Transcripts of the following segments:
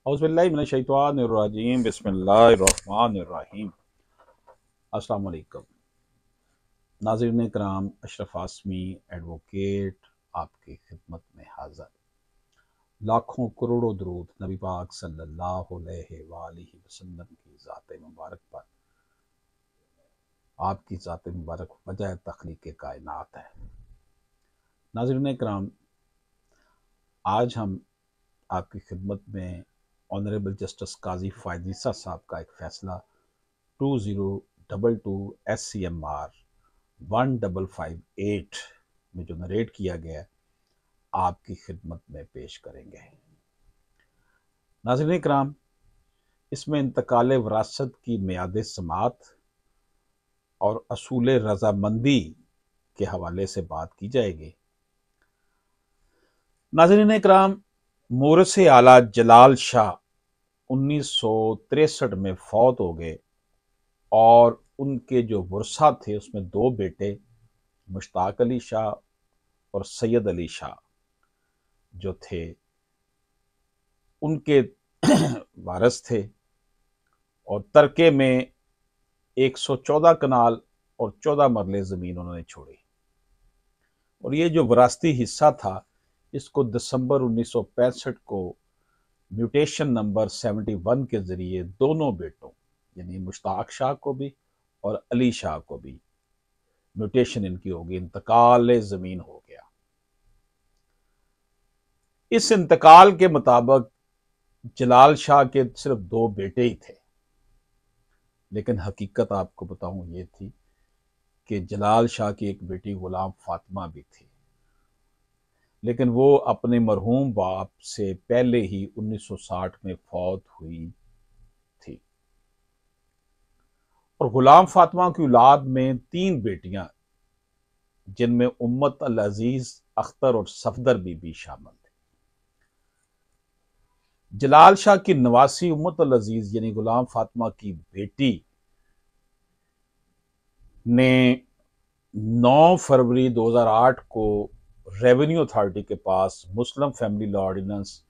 औज़ुबिल्लाहि मिनश्शैतानिर्रजीम बिस्मिल्लाहिर्रहमानिर्रहीम। अस्सलाम वालेकुम नाज़रीन कराम, अशरफ आसमी एडवोकेट आपकी खिदमत में हाज़िर। लाखों करोड़ों दरूद नबी पाक सल्लल्लाहु अलैहि वसल्लम की ज़ात मुबारक पर। आपकी ज़ात मुबारक वजह तख्लीक़ कायनात है। नाज़रीन कराम, आज हम आपकी खिदमत में ऑनरेबल जस्टिस काजी फ़ायद ईसा साहब का एक फ़ैसला 2022 SCMR 1558 में जो नरेट किया गया है, आपकी खिदमत में पेश करेंगे। नाज़रीन इकराम, इसमें इंतकाल वरासत की मियाद समात और असूल रजामंदी के हवाले से बात की जाएगी। नाज़रीन इकराम, मोरस आला जलाल शाह 1963 में फौत हो गए और उनके जो वर्सा थे उसमें दो बेटे मुश्ताक अली शाह और सैयद अली शाह जो थे उनके वारिस थे, और तरके में 114 कनाल और 14 मरले ज़मीन उन्होंने छोड़ी। और ये जो विरासती हिस्सा था, इसको दिसंबर 1965 को म्यूटेशन नंबर 71 के ज़रिए दोनों बेटों यानी मुश्ताक शाह को भी और अली शाह को भी म्यूटेशन इनकी होगी, इंतकाल ज़मीन हो गया। इस इंतकाल के मुताबिक जलाल शाह के सिर्फ दो बेटे ही थे, लेकिन हकीकत आपको बताऊं ये थी कि जलाल शाह की एक बेटी गुलाम फातिमा भी थी, लेकिन वो अपने मरहूम बाप से पहले ही 1960 में फौत हुई थी। और गुलाम फातिमा की औलाद में 3 बेटियां, जिनमें उम्मत अल अजीज, अख्तर और सफदर बीबी शामिल थी। जलाल शाह की नवासी उम्मत अल अजीज यानी गुलाम फातिमा की बेटी ने 9 फरवरी 2008 को रेवेन्यू अथॉरिटी के पास मुस्लिम फैमिली लॉ ऑर्डिनेंस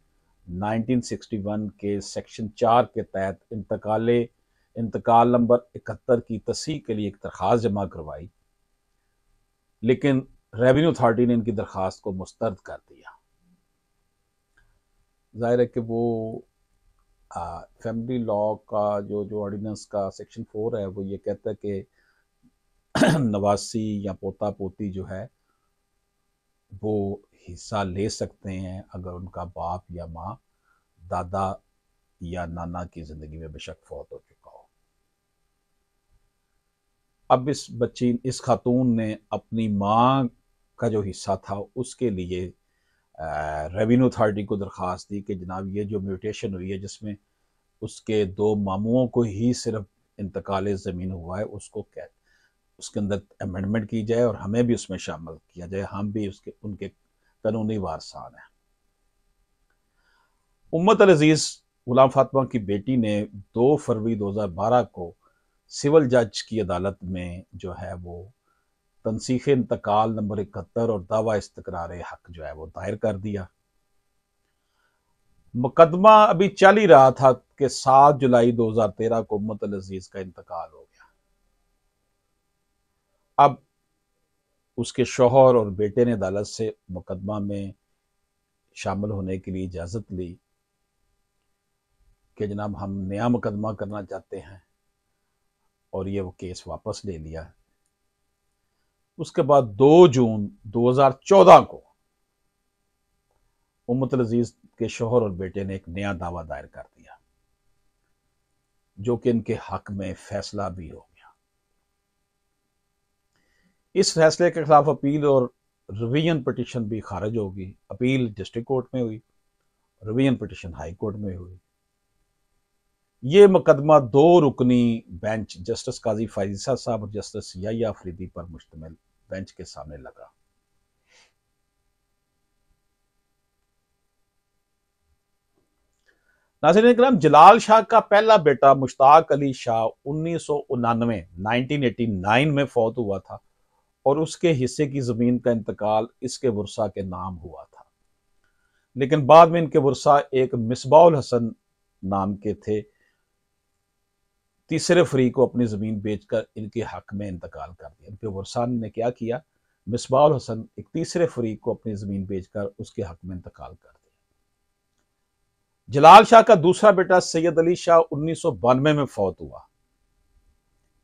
1961 के सेक्शन 4 के तहत इंतकाल नंबर 71 की तस्सीह के लिए एक दरख्वास्त जमा करवाई, लेकिन रेवेन्यू अथॉरिटी ने इनकी दरख्वास्त को मुस्तरद कर दिया। जाहिर है कि वो फैमिली लॉ का जो ऑर्डिनेंस का सेक्शन 4 है, वो ये कहता है कि नवासी या पोता पोती जो है वो हिस्सा ले सकते हैं अगर उनका बाप या माँ, दादा या नाना की ज़िंदगी में बेशक फौत हो चुका हो। अब इस खातून ने अपनी माँ का जो हिस्सा था उसके लिए रेवेन्यू अथॉरिटी को दरख्वास्त दी कि जनाब ये जो म्यूटेशन हुई है जिसमें उसके 2 मामुओं को ही सिर्फ इंतकाल ज़मीन हुआ है, उसके अंदर अमेंडमेंट की जाए और हमें भी उसमें शामिल किया जाए, हम भी उनके कानूनी वारसान हैं। उम्मत अल अजीज गुलाम फातिमा की बेटी ने 2 फरवरी 2012 को सिविल जज की अदालत में जो है वो तनसीख इंतकाल नंबर 71 और दावा इस्तकरार हक जो है वो दायर कर दिया। मुकदमा अभी चल ही रहा था कि 7 जुलाई 2013 को उम्मत अल अजीज का इंतकाल हो गया। अब उसके शौहर और बेटे ने अदालत से मुकदमा में शामिल होने के लिए इजाज़त ली कि जनाब हम नया मुकदमा करना चाहते हैं, और ये वो केस वापस ले लिया। उसके बाद 2 जून 2014 को उम्मत अल अजीज के शौहर और बेटे ने एक नया दावा दायर कर दिया, जो कि इनके हक में फैसला भी हो गया। इस फैसले के खिलाफ अपील और रिवीजन पिटीशन भी खारिज होगी। अपील डिस्ट्रिक्ट कोर्ट में हुई, रिवीजन पिटीशन हाई कोर्ट में हुई। ये मुकदमा 2 रुकनी बेंच जस्टिस काजी फ़ायद ईसा साहब और जस्टिस याह्या अफरीदी पर मुश्तमिल बेंच के सामने लगा। नाज़रीन इकराम, जलाल शाह का पहला बेटा मुश्ताक अली शाह 1989 में फौत हुआ था और उसके हिस्से की ज़मीन का इंतकाल इसके वर्सा के नाम हुआ था, लेकिन बाद में इनके वर्सा एक मिसबाउल हसन नाम के थे, तीसरे फरीक को अपनी ज़मीन बेचकर इनके हक में इंतकाल कर दिया। इनके वर्सान ने क्या किया, मिसबाह हसन एक तीसरे फरीक को अपनी ज़मीन बेचकर उसके हक में इंतकाल कर दिया। जलाल शाह का दूसरा बेटा सैयद अली शाह 1992 में फौत हुआ।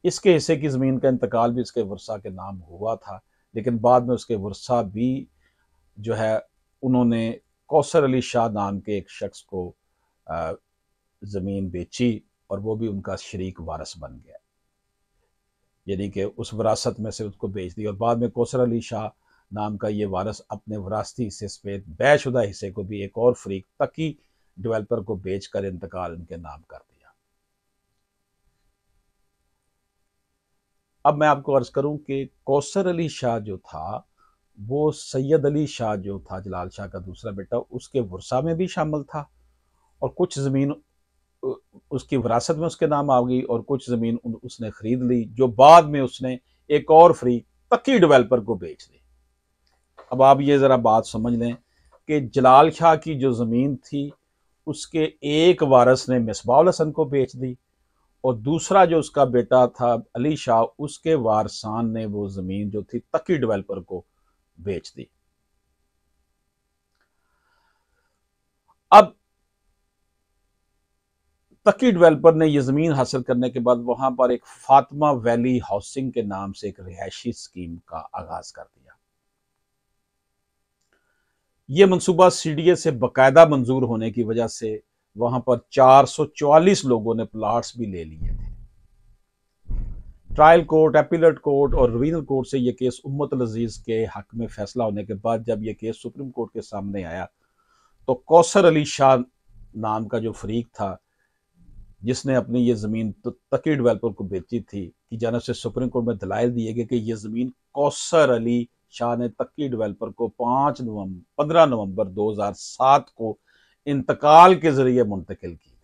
इसके हिस्से की ज़मीन का इंतकाल भी इसके वर्सा के नाम हुआ था, लेकिन बाद में उसके वर्सा भी जो है उन्होंने कौसर अली शाह नाम के एक शख्स को ज़मीन बेची और वो भी उनका शरीक वारिस बन गया, यानी कि उस विरासत में से उसको बेच दी। और बाद में कौसर अली शाह नाम का ये वारिस अपने विरासती हिस्से समेत बैशुदा हिस्से को भी एक और फरीक तकी डेवलपर को बेचकर इंतकाल उनके नाम कर दिया। अब मैं आपको अर्ज करूं कि कौसर अली शाह जो था वो सैयद अली शाह जो था जलाल शाह का दूसरा बेटा, उसके वर्सा में भी शामिल था और कुछ ज़मीन उसकी विरासत में उसके नाम आ गई और कुछ ज़मीन उसने खरीद ली, जो बाद में उसने एक और फरीक तकी डेवलपर को बेच दी। अब आप ये ज़रा बात समझ लें कि जलाल शाह की जो ज़मीन थी उसके एक वारिस ने मिसबाह हसन को बेच दी और दूसरा जो उसका बेटा था अली शाह, उसके वारसान ने वो ज़मीन जो थी तकी डेवलपर को बेच दी। अब तकी डेवलपर ने यह ज़मीन हासिल करने के बाद वहां पर एक फातिमा वैली हाउसिंग के नाम से एक रिहायशी स्कीम का आगाज कर दिया। यह मनसूबा सीडीए से बाकायदा मंजूर होने की वजह से वहां पर 444 लोगों ने प्लाट्स भी ले लिए थे। ट्रायल कोर्ट, एपीलेट कोर्ट और रिवीजनल कोर्ट से यह केस उम्मत अजीज के हक में फैसला होने के बाद जब यह केस सुप्रीम कोर्ट के सामने आया तो कौसर अली शाह नाम का जो फरीक था जिसने अपनी ये ज़मीन तकी डेवलपर को बेची थी की जानब से सुप्रीम कोर्ट में दलाइल दिए गए कि यह ज़मीन कौसर अली शाह ने तकी डेवलपर को 15 नवंबर 2007 को इंतकाल के जरिए मुंतकिल की थी।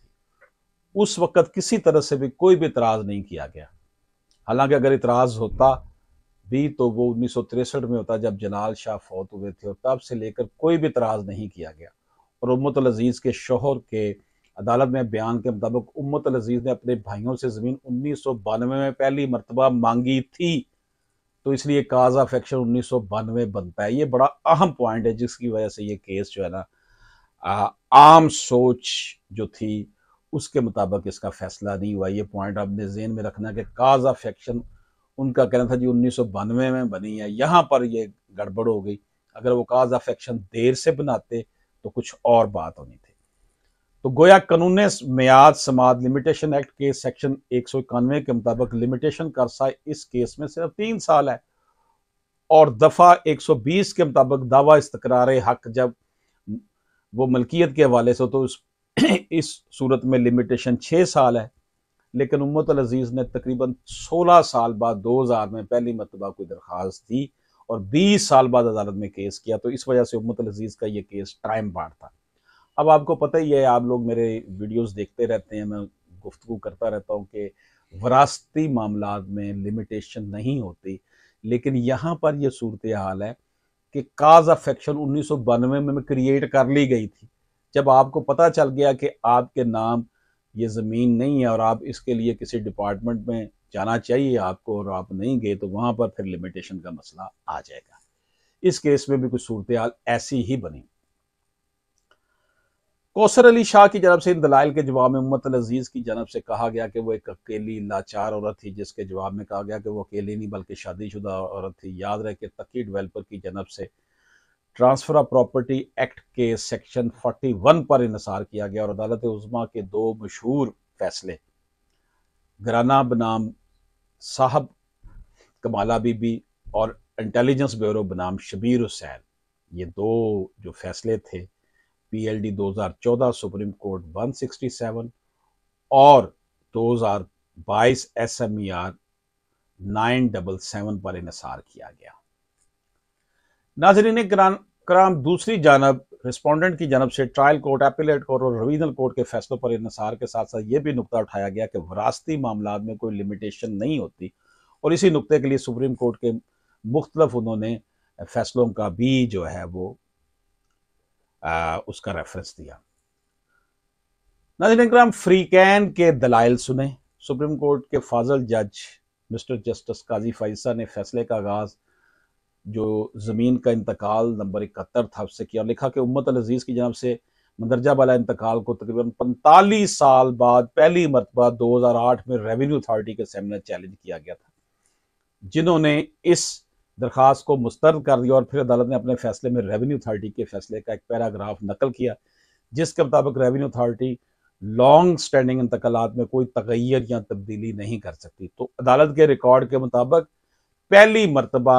उस वक़्त किसी तरह से भी कोई भी इतराज़ नहीं किया गया, हालांकि अगर इतराज़ होता भी तो वो 1963 में होता जब जलाल शाह फौत हुए थे और तब से लेकर कोई भी इतराज़ नहीं किया गया। और उम्मत अजीज़ के शोहर के अदालत में बयान के मुताबिक उम्मत अजीज़ ने अपने भाइयों से ज़मीन 1992 में पहली मरतबा मांगी थी, तो इसलिए काज ऑफ एक्शन 1992 बनता है। ये बड़ा अहम पॉइंट है जिसकी वजह से ये केस जो है ना आम सोच जो थी उसके मुताबिक इसका फैसला नहीं हुआ। ये पॉइंट आपने ज़हन में रखना कि काज ऑफ एक्शन उनका कहना था जी 1992 में बनी है, यहाँ पर ये गड़बड़ हो गई। अगर वो काज ऑफ एक्शन देर से बनाते तो कुछ और बात होनी थी। तो गोया कानून मियाद समात लिमिटेशन एक्ट के सेक्शन 191 के मुताबिक लिमिटेशन का अरसा इस केस में सिर्फ 3 साल है और दफा 120 के मुताबिक दावा इस्तकरार हक जब वो मलकियत के हवाले से तो इस सूरत में लिमिटेशन 6 साल है। लेकिन उम्मत अजीज़ ने तकरीबन 16 साल बाद 2000 में पहली मरतबा कोई दरख्वास्त दी और 20 साल बाद अदालत में केस किया, तो इस वजह से उम्मत अजीज़ का ये केस टाइम बार था। अब आपको पता ही है, आप लोग मेरे वीडियोस देखते रहते हैं, मैं गुफ्तगू करता रहता हूँ कि वरासती मामलात में लिमिटेशन नहीं होती, लेकिन यहाँ पर यह सूरत हाल है कि काज ऑफ एक्शन 1992 में क्रिएट कर ली गई थी। जब आपको पता चल गया कि आपके नाम ये ज़मीन नहीं है और आप इसके लिए किसी डिपार्टमेंट में जाना चाहिए आपको और आप नहीं गए, तो वहाँ पर फिर लिमिटेशन का मसला आ जाएगा। इस केस में भी कुछ सूरत हाल ऐसी ही बनी। कौसर अली शाह की जानब से इन दलाइल के जवाब में उम्मत अजीज़ की जानब से कहा गया कि वो एक अकेली लाचार औरत थी, जिसके जवाब में कहा गया कि वो अकेली नहीं बल्कि शादीशुदा औरत थी। याद रहे कि तकी डेवलपर की जानब से ट्रांसफर ऑफ प्रॉपर्टी एक्ट के सेक्शन 41 पर इनसार किया गया और अदालत उज़्मा के 2 मशहूर फैसले घराना बनाम साहब कमाला बीबी और इंटेलिजेंस ब्यूरो बनाम शबीर हुसैन, ये 2 जो फैसले थे PLD 2014 सुप्रीम कोर्ट 167 और 2022 SMER 977 पर इनसार किया गया। नाज़रीन कराम, दूसरी जानब रिस्पोंडेंट की जानब से ट्रायल कोर्ट, एपीलेट कोर्ट और रिवीजनल कोर्ट के फैसलों पर इनसार के साथ साथ ये भी नुकता उठाया गया कि वरासती मामलात में कोई लिमिटेशन नहीं होती और इसी नुकते के लिए सुप्रीम कोर्ट के मुख्तलिफ उन्होंने फैसलों का भी जो है वो उसका रेफरेंस दिया। नाज़रीन इकराम, फ्रीकैन के दलाइल सुने। सुप्रीम कोर्ट के फाजल जज मिस्टर जस्टिस काजी फैसा ने फैसले का आगाज जो ज़मीन का इंतकाल नंबर 71 था उससे किया और लिखा कि उम्मत अल अजीज़ की जानब से मंदरजा वाला इंतकाल को तकरीबन 45 साल बाद पहली मरतबा 2008 में रेवेन्यू अथॉरिटी के सामने चैलेंज किया गया था, जिन्होंने इस दरख्वास्त को मुस्तरद कर दिया और फिर अदालत ने अपने फैसले में रेवेन्यू अथॉरिटी के फैसले का एक पैराग्राफ नकल किया, जिसके मुताबिक रेवेन्यू अथॉरिटी लॉन्ग स्टैंडिंग इंतकालात में कोई तगय्युर या तब्दीली नहीं कर सकती। तो अदालत के रिकॉर्ड के मुताबिक पहली मरतबा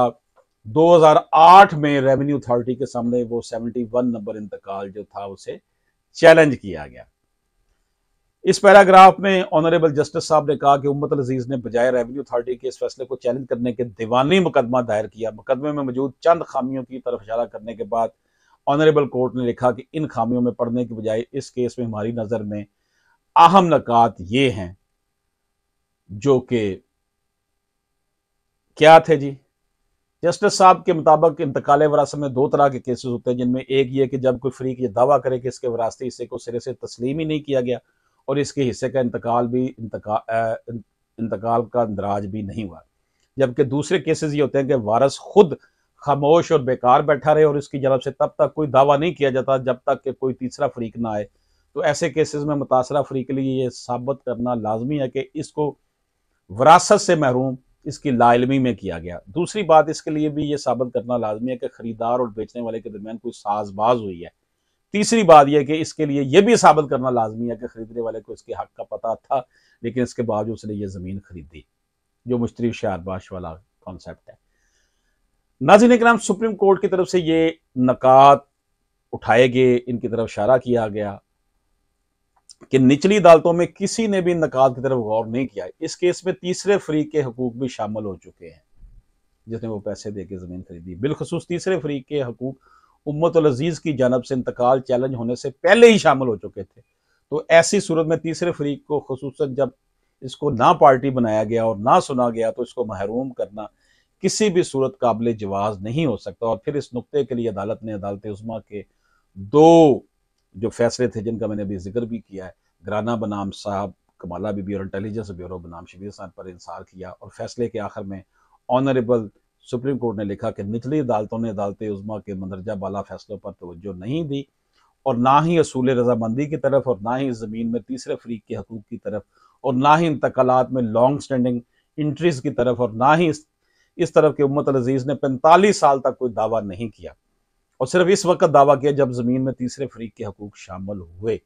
2008 में रेवेन्यू अथॉरिटी के सामने वो 71 नंबर इंतकाल जो था उसे चैलेंज किया गया। इस पैराग्राफ में ऑनरेबल जस्टिस साहब ने कहा कि उम्मत अल अजीज ने बजाय रेवेन्यू अथॉरिटी के इस फैसले को चैलेंज करने के दीवानी मुकदमा दायर किया। मुकदमे में मौजूद चंद खामियों की तरफ इशारा करने के बाद ऑनरेबल कोर्ट ने लिखा कि इन खामियों में पढ़ने के बजाय इस केस में हमारी नजर में अहम नकात ये हैं, जो कि क्या थे जी। जस्टिस साहब के मुताबिक इंतकाल वरासत में दो तरह के केसेस होते हैं, जिनमें एक ये कि जब कोई फरीक ये दावा करे कि इसके वरासती हिस्से को सिरे से तस्लीम ही नहीं किया गया और इसके हिस्से का इंतकाल का इंदराज भी नहीं हुआ, जबकि दूसरे केसेस ये होते हैं कि वारस खुद खामोश और बेकार बैठा रहे और इसकी जानब से तब तक कोई दावा नहीं किया जाता जब तक कि कोई तीसरा फरीक ना आए। तो ऐसे केसेस में मुतासरा फरीक के लिए ये साबित करना लाजमी है कि इसको वरासत से महरूम इसकी लाइलमी में किया गया। दूसरी बात इसके लिए भी ये साबित करना लाजमी है कि खरीदार और बेचने वाले के दरमियान कोई साजबाज हुई है। तीसरी बात यह कि इसके लिए यह भी साबित करना लाजमी है कि खरीदने वाले को इसके हक का पता था, लेकिन इसके बावजूद उसने ये जमीन खरीदी, जो मुश्तरी शारबाश वाला कॉन्सेप्ट है। नाज़रीन इकराम, सुप्रीम कोर्ट की तरफ से ये नकात उठाए गए, इनकी तरफ इशारा किया गया कि निचली अदालतों में किसी ने भी नकात की तरफ गौर नहीं किया। इस केस में तीसरे फरीक के हकूक भी शामिल हो चुके हैं, जिसने वो पैसे दे के जमीन खरीदी। बिलखसूस तीसरे फरीक के हकूक उम्मत अल अजीज की जानब से इंतकाल चैलेंज होने से पहले ही शामिल हो चुके थे। तो ऐसी सूरत में तीसरे फरीक को खुसूसन जब इसको ना पार्टी बनाया गया और ना सुना गया, तो इसको महरूम करना किसी भी सूरत काबिल जवाज नहीं हो सकता। और फिर इस नुक्ते के लिए अदालत ने अदालत उज़्मा के दो जो फैसले थे, जिनका मैंने अभी जिक्र भी किया है, ग्राना बनाम साहब कमाला बीबी और इंटेलिजेंस ब्यूरो बनाम शबीर साहब पर इंसार किया। और फैसले के आखिर में ऑनरेबल सुप्रीम कोर्ट ने लिखा कि निचली अदालतों ने अदालत उज़्मा के मंदरजा बाला फैसलों पर तवज्जो नहीं दी और ना ही असूल रजामंदी की तरफ और ना ही ज़मीन में तीसरे फरीक के हकूक की तरफ और ना ही इंतकालात में लॉन्ग स्टैंडिंग इंट्रीज की तरफ और ना ही इस तरफ के उम्मत अल अजीज ने 45 साल तक कोई दावा नहीं किया और सिर्फ इस वक्त दावा किया जब जमीन में तीसरे फरीक के हकूक शामिल हुए।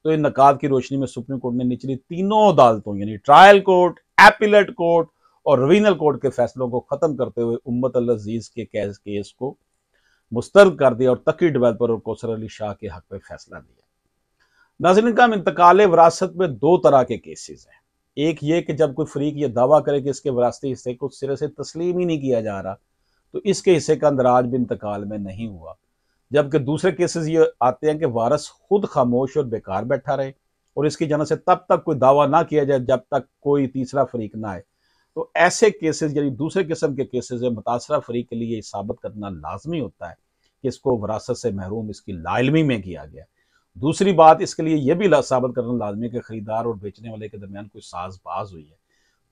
तो इन नकात की रोशनी में सुप्रीम कोर्ट ने निचली तीनों अदालतों यानी ट्रायल कोर्ट, एपीलेट कोर्ट और रिवीनल कोर्ट के फैसलों को खत्म करते हुए उम्मत अल अजीज के केस को मुस्तरद कर दिया और तकी डेवलपर और कौसर अली शाह के हक में फैसला दिया। नाज़रीन का इंतकाल वरासत में दो तरह के केसेस हैं। एक ये कि जब कोई फरीक ये दावा करे कि इसके वरासती हिस्से को सिरे से तस्लीम ही नहीं किया जा रहा, तो इसके हिस्से का अंदराज भी इंतकाल में नहीं हुआ। जबकि दूसरे केसेस ये आते हैं कि वारस खुद खामोश और बेकार बैठा रहे और इसकी जानब से तब तक कोई दावा ना किया जाए जब तक कोई तीसरा फरीक ना आए। तो ऐसे केसेस यानी दूसरे किस्म के केसेस में मुतासरा फरीक के लिए साबित करना लाजमी होता है कि इसको वरासत से महरूम इसकी लाइलमी में किया गया। दूसरी बात, इसके लिए यह भी साबित करना लाजमी है कि खरीदार और बेचने वाले के दरमियान कोई साजबाज हुई है।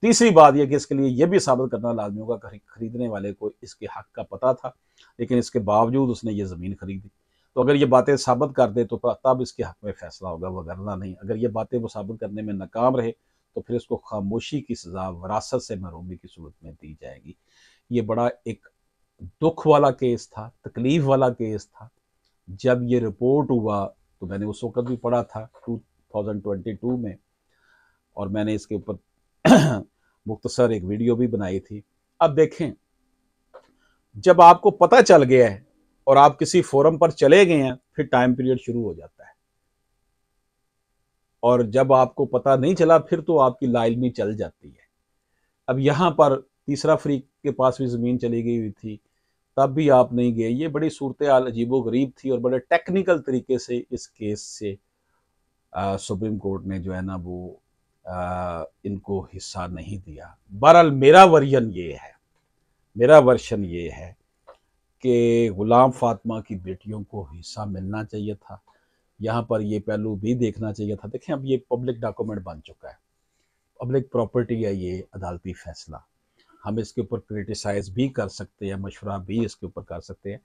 तीसरी बात यह कि इसके लिए यह भी साबित करना लाजमी होगा कि खरीदने वाले को इसके हक का पता था, लेकिन इसके बावजूद उसने ये ज़मीन खरीदी। तो अगर ये बातें साबित कर दे तो तब इसके हक में फैसला होगा, वगरना नहीं। अगर ये बातें वो साबित करने में नाकाम रहे तो फिर इसको खामोशी की सज़ा वरासत से महरूमी की सूरत में दी जाएगी। ये बड़ा एक दुख वाला केस था, तकलीफ वाला केस था। जब ये रिपोर्ट हुआ तो मैंने उस वक्त भी पढ़ा था 2022 में, और मैंने इसके ऊपर मुख्तसर एक वीडियो भी बनाई थी। अब देखें, जब आपको पता चल गया है और आप किसी फोरम पर चले गए हैं, फिर टाइम पीरियड शुरू हो जाता है, और जब आपको पता नहीं चला फिर तो आपकी लाइलमी चल जाती है। अब यहाँ पर तीसरा फरीक के पास भी ज़मीन चली गई हुई थी, तब भी आप नहीं गए। ये बड़ी सूरत हाल अजीबो गरीब थी और बड़े टेक्निकल तरीके से इस केस से सुप्रीम कोर्ट ने जो है ना वो इनको हिस्सा नहीं दिया। बहरहाल मेरा वर्शन ये है कि गुलाम फातिमा की बेटियों को हिस्सा मिलना चाहिए था, यहाँ पर ये पहलू भी देखना चाहिए था। देखें, अब ये पब्लिक डॉक्यूमेंट बन चुका है, पब्लिक प्रॉपर्टी है ये अदालती फैसला। हम इसके ऊपर क्रिटिसाइज भी कर सकते हैं, मशवरा भी इसके ऊपर कर सकते हैं।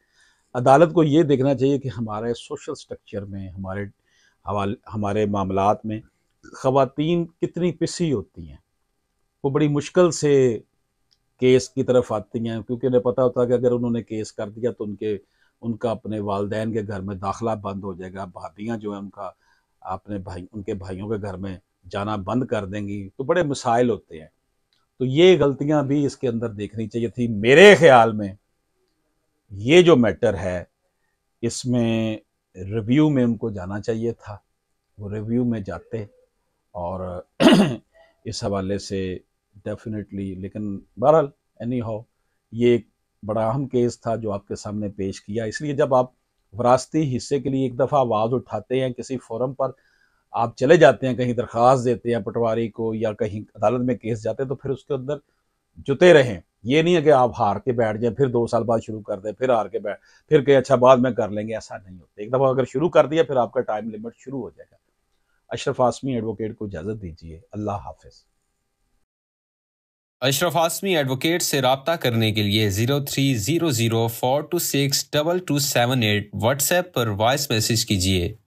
अदालत को ये देखना चाहिए कि हमारे सोशल स्ट्रक्चर में, हमारे मामलात में ख़वातीन कितनी पिसी होती हैं। वो बड़ी मुश्किल से केस की तरफ आती हैं, क्योंकि उन्हें पता होता है कि अगर उन्होंने केस कर दिया तो उनका अपने वालदैन के घर में दाखिला बंद हो जाएगा, भाभियाँ जो है उनके भाइयों के घर में जाना बंद कर देंगी, तो बड़े मसाइल होते हैं। तो ये गलतियां भी इसके अंदर देखनी चाहिए थी। मेरे ख्याल में ये जो मैटर है, इसमें रिव्यू में उनको जाना चाहिए था, वो रिव्यू में जाते और इस हवाले से डेफिनेटली। लेकिन बहरहाल एनी हाउ ये एक बड़ा अहम केस था जो आपके सामने पेश किया। इसलिए जब आप वरासती हिस्से के लिए एक दफ़ा आवाज़ उठाते हैं, किसी फोरम पर आप चले जाते हैं, कहीं दरख्वास्त देते हैं पटवारी को या कहीं अदालत में केस जाते हैं, तो फिर उसके अंदर जुटे रहें। ये नहीं है कि आप हार के बैठ जाए, फिर 2 साल बाद शुरू कर दें, फिर हार के बैठ, फिर कहे अच्छा बाद में कर लेंगे। ऐसा नहीं होता। एक दफ़ा अगर शुरू कर दिया फिर आपका टाइम लिमिट शुरू हो जाएगा। अशरफ आसमी एडवोकेट को इजाज़त दीजिए। अल्लाह हाफिज़। अशरफ आसमी एडवोकेट से रब्ता करने के लिए 0300426227 व्हाट्सएप पर वॉइस मैसेज कीजिए।